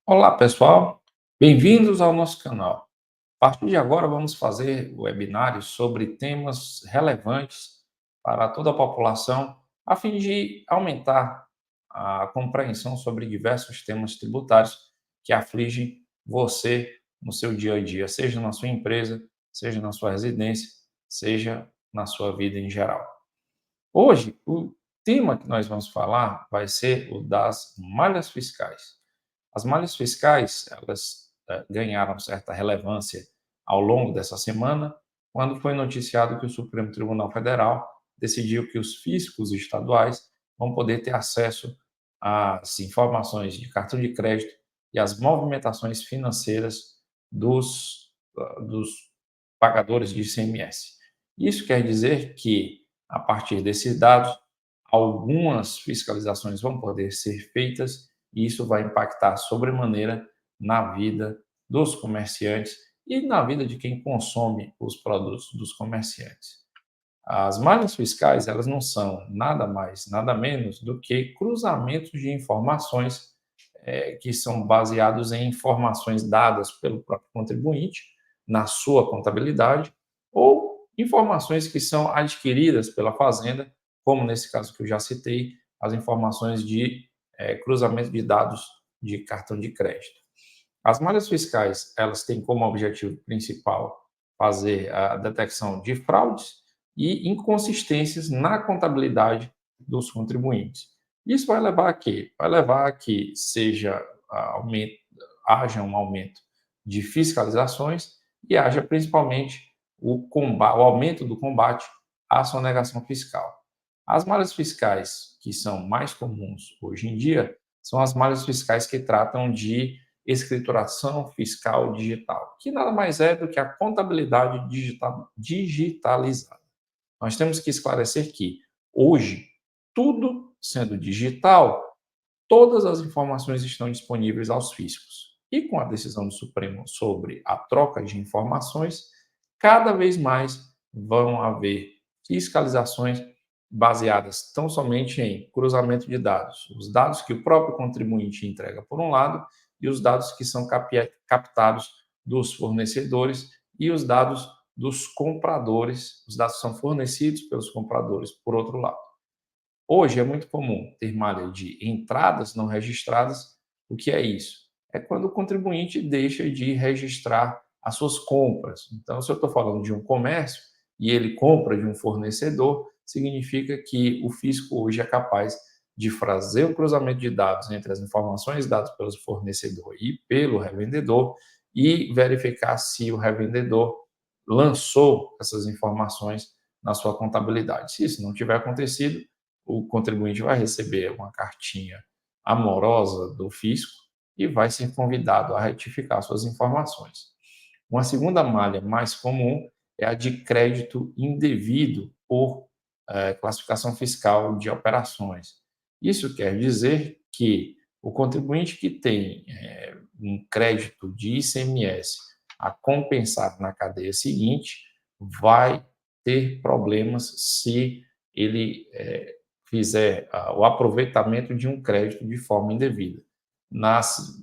Olá, pessoal. Bem-vindos ao nosso canal. A partir de agora, vamos fazer webinários sobre temas relevantes para toda a população, a fim de aumentar a compreensão sobre diversos temas tributários que afligem você no seu dia a dia, seja na sua empresa, seja na sua residência, seja na sua vida em geral. Hoje, o tema que nós vamos falar vai ser o das malhas fiscais. As malhas fiscais, elas ganharam certa relevância ao longo dessa semana, quando foi noticiado que o Supremo Tribunal Federal decidiu que os fiscos estaduais vão poder ter acesso às informações de cartão de crédito e às movimentações financeiras dos pagadores de ICMS. Isso quer dizer que, a partir desses dados, algumas fiscalizações vão poder ser feitas e isso vai impactar sobremaneira na vida dos comerciantes e na vida de quem consome os produtos dos comerciantes. As malhas fiscais, elas não são nada mais, nada menos do que cruzamentos de informações que são baseados em informações dadas pelo próprio contribuinte na sua contabilidade ou informações que são adquiridas pela Fazenda, como nesse caso que eu já citei, as informações de cruzamento de dados de cartão de crédito. As malhas fiscais, elas têm como objetivo principal fazer a detecção de fraudes e inconsistências na contabilidade dos contribuintes. Isso vai levar a quê? Vai levar a que haja um aumento de fiscalizações e haja principalmente o aumento do combate à sonegação fiscal. As malhas fiscais que são mais comuns hoje em dia são as malhas fiscais que tratam de escrituração fiscal digital, que nada mais é do que a contabilidade digitalizada. Nós temos que esclarecer que, hoje, tudo sendo digital, todas as informações estão disponíveis aos fiscos. E com a decisão do Supremo sobre a troca de informações, cada vez mais vão haver fiscalizações baseadas tão somente em cruzamento de dados, os dados que o próprio contribuinte entrega por um lado e os dados que são captados dos fornecedores e os dados dos compradores, os dados são fornecidos pelos compradores por outro lado. Hoje é muito comum ter malha de entradas não registradas. O que é isso? É quando o contribuinte deixa de registrar as suas compras. Então, se eu estou falando de um comércio e ele compra de um fornecedor, significa que o fisco hoje é capaz de fazer o cruzamento de dados entre as informações dadas pelo fornecedor e pelo revendedor e verificar se o revendedor lançou essas informações na sua contabilidade. Se isso não tiver acontecido, o contribuinte vai receber uma cartinha amorosa do fisco e vai ser convidado a retificar suas informações. Uma segunda malha mais comum é a de crédito indevido por classificação fiscal de operações. Isso quer dizer que o contribuinte que tem um crédito de ICMS a compensar na cadeia seguinte vai ter problemas se ele fizer o aproveitamento de um crédito de forma indevida.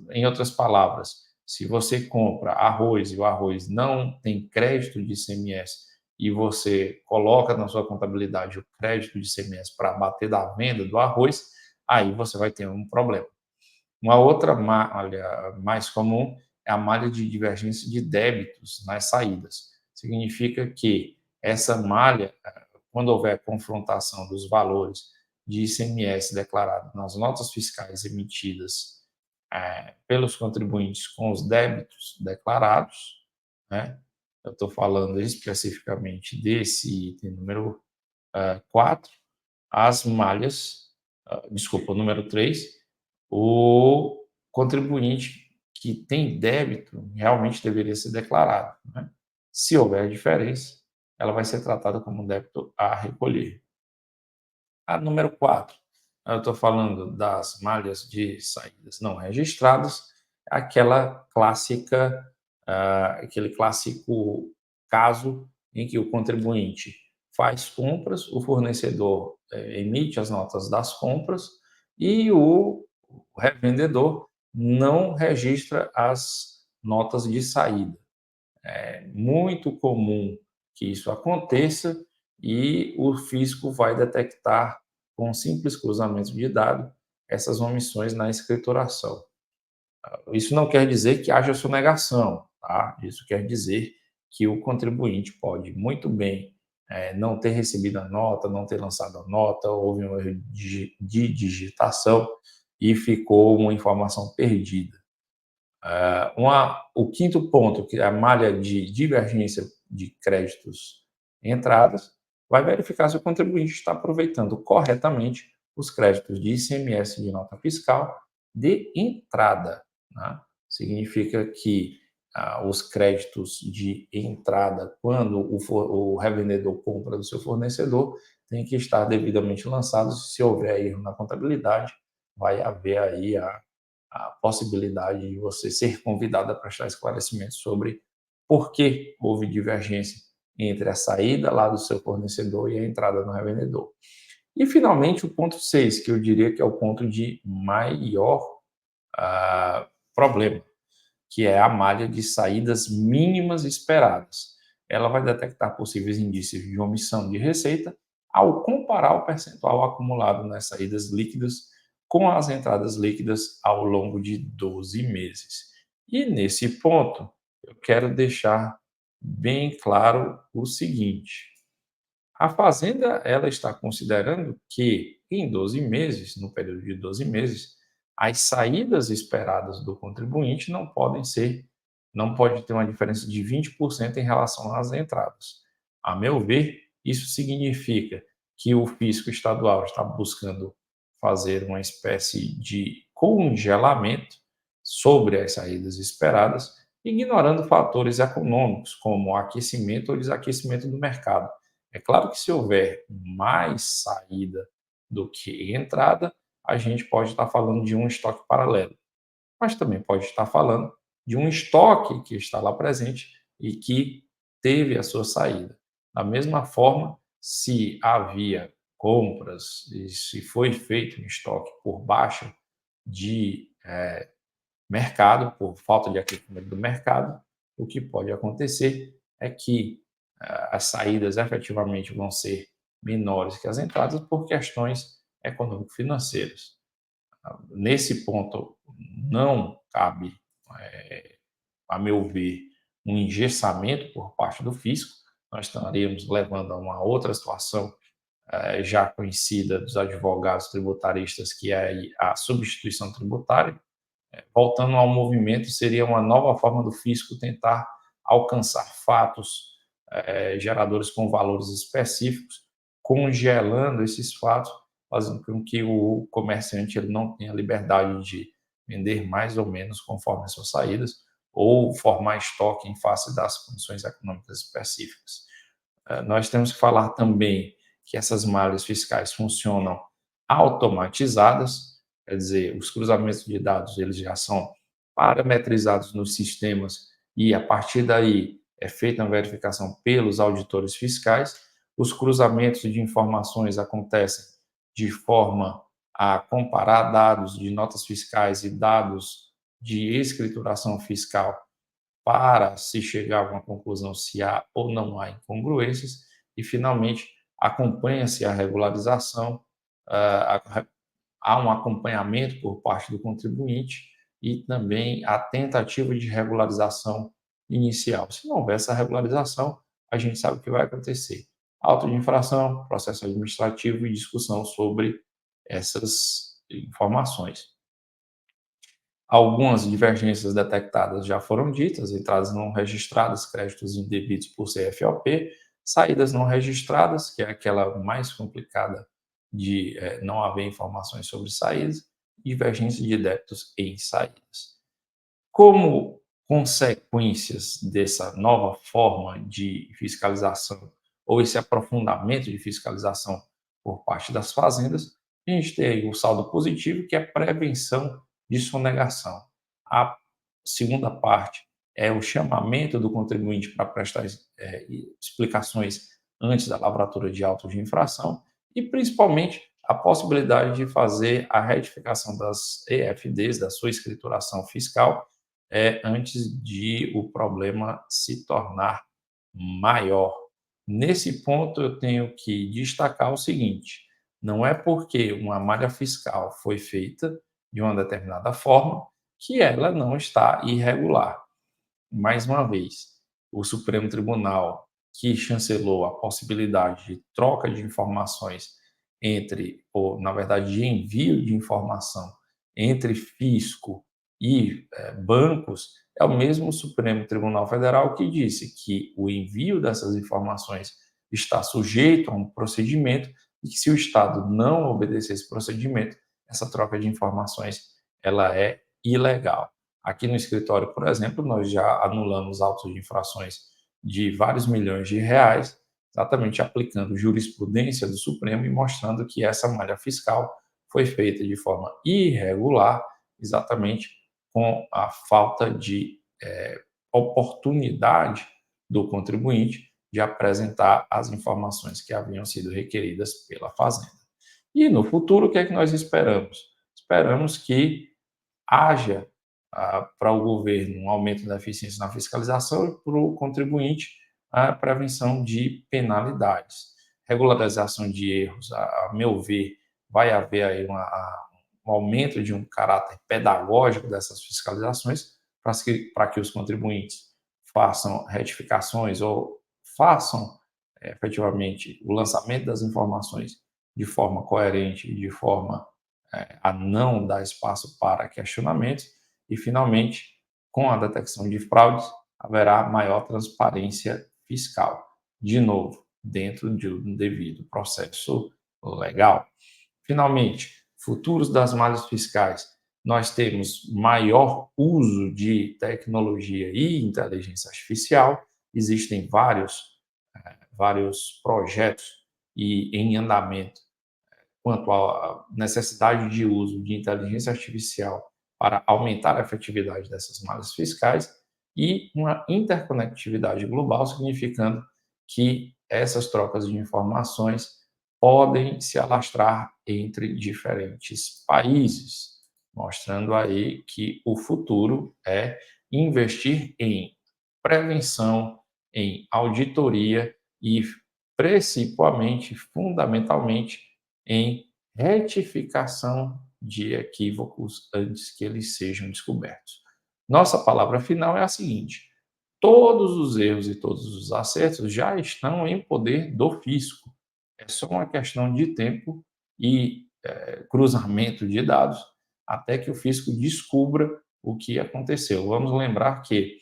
Em outras palavras, se você compra arroz e o arroz não tem crédito de ICMS e você coloca na sua contabilidade o crédito de ICMS para bater da venda do arroz, aí você vai ter um problema. Uma outra malha mais comum é a malha de divergência de débitos nas saídas. Significa que essa malha, quando houver confrontação dos valores de ICMS declarado nas notas fiscais emitidas pelos contribuintes com os débitos declarados, né? Eu estou falando especificamente desse item número 4, as malhas, desculpa, o número 3, o contribuinte que tem débito realmente deveria ser declarado, né? Se houver diferença, ela vai ser tratada como um débito a recolher. A número 4, eu estou falando das malhas de saídas não registradas, aquela clássica, aquele clássico caso em que o contribuinte faz compras, o fornecedor emite as notas das compras e o revendedor não registra as notas de saída. É muito comum que isso aconteça e o fisco vai detectar, com um simples cruzamento de dado, essas omissões na escrituração. Isso não quer dizer que haja sonegação, tá? Isso quer dizer que o contribuinte pode muito bem não ter recebido a nota, não ter lançado a nota, houve um erro de digitação e ficou uma informação perdida. O quinto ponto, que é a malha de divergência de créditos entradas, vai verificar se o contribuinte está aproveitando corretamente os créditos de ICMS de nota fiscal de entrada. Né? Significa que os créditos de entrada, quando o revendedor compra do seu fornecedor, têm que estar devidamente lançados. Se houver erro na contabilidade, vai haver aí a possibilidade de você ser convidado a prestar esclarecimentos sobre por que houve divergência entre a saída lá do seu fornecedor e a entrada no revendedor. E, finalmente, o ponto 6, que eu diria que é o ponto de maior problema, que é a malha de saídas mínimas esperadas. Ela vai detectar possíveis indícios de omissão de receita ao comparar o percentual acumulado nas saídas líquidas com as entradas líquidas ao longo de 12 meses. E nesse ponto, eu quero deixar bem claro o seguinte: a fazenda ela está considerando que em 12 meses, no período de 12 meses, as saídas esperadas do contribuinte não pode ter uma diferença de 20% em relação às entradas. A meu ver, isso significa que o fisco estadual está buscando fazer uma espécie de congelamento sobre as saídas esperadas, ignorando fatores econômicos, como o aquecimento ou desaquecimento do mercado. É claro que se houver mais saída do que entrada, a gente pode estar falando de um estoque paralelo, mas também pode estar falando de um estoque que está lá presente e que teve a sua saída. Da mesma forma, se havia compras e se foi feito um estoque por baixa de mercado, por falta de aquecimento do mercado, o que pode acontecer é que as saídas efetivamente vão ser menores que as entradas por questões econômico-financeiras. Nesse ponto, não cabe, a meu ver, um engessamento por parte do fisco. Nós estaríamos levando a uma outra situação já conhecida dos advogados tributaristas, que é a substituição tributária. Voltando ao movimento, seria uma nova forma do fisco tentar alcançar fatos geradores com valores específicos, congelando esses fatos, fazendo com que o comerciante ele não tenha liberdade de vender mais ou menos conforme as suas saídas, ou formar estoque em face das condições econômicas específicas. Nós temos que falar também que essas malhas fiscais funcionam automatizadas, quer dizer, os cruzamentos de dados eles já são parametrizados nos sistemas e a partir daí é feita a verificação pelos auditores fiscais. Os cruzamentos de informações acontecem de forma a comparar dados de notas fiscais e dados de escrituração fiscal para se chegar a uma conclusão se há ou não há incongruências e, finalmente, acompanha-se a regularização, há um acompanhamento por parte do contribuinte e também a tentativa de regularização inicial. Se não houver essa regularização, a gente sabe o que vai acontecer. Auto de infração, processo administrativo e discussão sobre essas informações. Algumas divergências detectadas já foram ditas: entradas não registradas, créditos indevidos por CFOP, saídas não registradas, que é aquela mais complicada de não haver informações sobre saídas, divergência de débitos em saídas. Como consequências dessa nova forma de fiscalização ou esse aprofundamento de fiscalização por parte das fazendas, a gente tem aí o saldo positivo, que é prevenção de sonegação. A segunda parte é o chamamento do contribuinte para prestar explicações antes da lavratura de autos de infração e, principalmente, a possibilidade de fazer a retificação das EFDs, da sua escrituração fiscal, antes de o problema se tornar maior. Nesse ponto, eu tenho que destacar o seguinte: não é porque uma malha fiscal foi feita de uma determinada forma que ela não está irregular. Mais uma vez, o Supremo Tribunal, que chancelou a possibilidade de troca de informações entre, ou na verdade, de envio de informação entre fisco e bancos, é o mesmo Supremo Tribunal Federal que disse que o envio dessas informações está sujeito a um procedimento e que se o Estado não obedecer esse procedimento, essa troca de informações ela é ilegal. Aqui no escritório, por exemplo, nós já anulamos autos de infrações de vários milhões de reais, exatamente aplicando jurisprudência do Supremo e mostrando que essa malha fiscal foi feita de forma irregular, exatamente com a falta de oportunidade do contribuinte de apresentar as informações que haviam sido requeridas pela Fazenda. E no futuro, o que é que nós esperamos? Esperamos que haja para o governo um aumento da eficiência na fiscalização e para o contribuinte a prevenção de penalidades. Regularização de erros, a meu ver, vai haver aí um aumento de um caráter pedagógico dessas fiscalizações para que os contribuintes façam retificações ou façam efetivamente o lançamento das informações de forma coerente, de forma a não dar espaço para questionamentos e, finalmente, com a detecção de fraudes, haverá maior transparência fiscal, de novo, dentro de um devido processo legal. Finalmente, futuros das malhas fiscais, nós temos maior uso de tecnologia e inteligência artificial, existem vários projetos e em andamento quanto à necessidade de uso de inteligência artificial para aumentar a efetividade dessas malhas fiscais e uma interconectividade global, significando que essas trocas de informações podem se alastrar entre diferentes países, mostrando aí que o futuro é investir em prevenção, em auditoria e principalmente, fundamentalmente, em retificação de equívocos antes que eles sejam descobertos. Nossa palavra final é a seguinte: todos os erros e todos os acertos já estão em poder do fisco. É só uma questão de tempo e cruzamento de dados até que o fisco descubra o que aconteceu. Vamos lembrar que,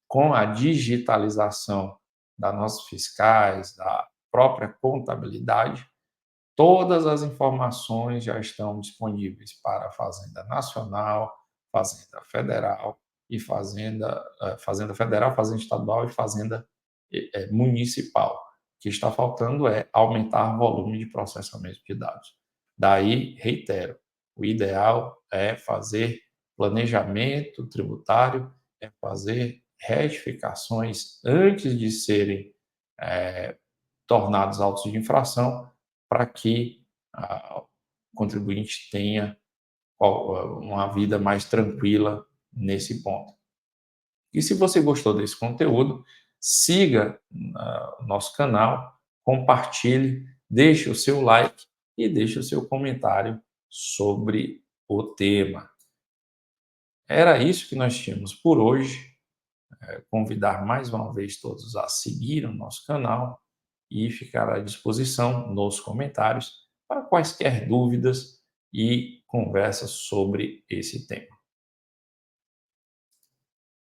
com a digitalização das notas fiscais, da própria contabilidade, todas as informações já estão disponíveis para a Fazenda Nacional, Fazenda Federal e Fazenda Federal, Fazenda Estadual e Fazenda Municipal. O que está faltando é aumentar o volume de processamento de dados. Daí, reitero, o ideal é fazer planejamento tributário, é fazer retificações antes de serem tornados autos de infração, para que o contribuinte tenha uma vida mais tranquila nesse ponto. E se você gostou desse conteúdo, siga o nosso canal, compartilhe, deixe o seu like e deixe o seu comentário sobre o tema. Era isso que nós tínhamos por hoje. Convidar mais uma vez todos a seguir o nosso canal e ficar à disposição nos comentários para quaisquer dúvidas e conversas sobre esse tema.